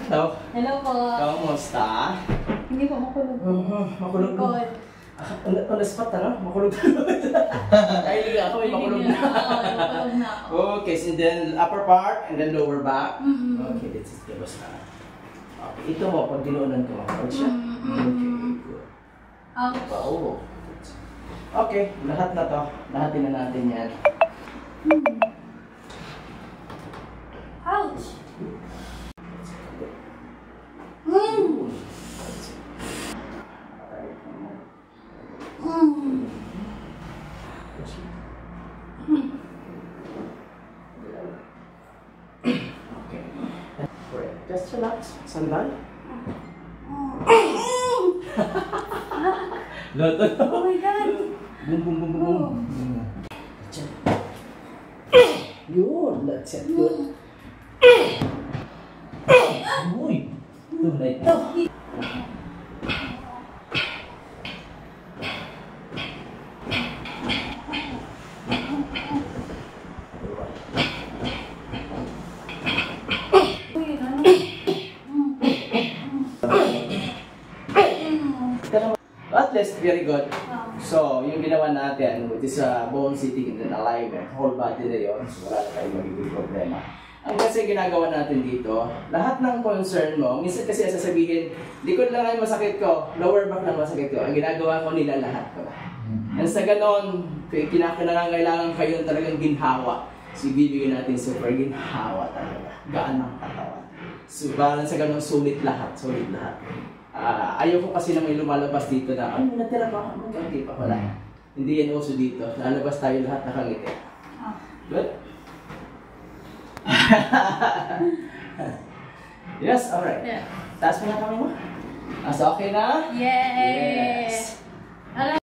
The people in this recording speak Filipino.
Hello. Hello po. Kamusta? Hindi po makulog. Makulog po. On the spot, ano? Makulog. Kahilig ako, may makulog na. Makulog na ako. Okay, so then upper part and then lower back. Okay, this is the bus na. Okay, ito mo, pag dinuunan ko, makulog siya. Okay, good. Oo. Okay, lahat na to. Lahatin na natin yan. Ouch! Okay. Just relax. Sandal. Loto. Oh my God! Boom, boom, boom, boom, boom. Yun, that's it. Good. Uy, tunay ito. At least, very good. So, yung ginawa natin, which is bone sitting in the alignment, whole body na yun, so wala na tayong magiging problema. Ang kasi ginagawa natin dito, lahat ng concern mo, minsan kasi sasabihin, likod lang ay masakit ko, lower back lang masakit ko. Ang ginagawa ko nila lahat ko. And sa ganon, kinakailangan kayo talagang ginhawa. So, ibibigay natin super ginhawa talaga. Gaan ng katawan. So, sa ganon, sulit lahat. Sulit lahat. Ayoko kasi na may lumalabas dito na, ay, may natira pa ako, magkakti pa. Wala. Hindi yan uso dito. Lalabas tayo lahat nakangiti. Good? Yes, alright. Yeah. Taas mo na kami mo? So, okay na? Yes! Yes.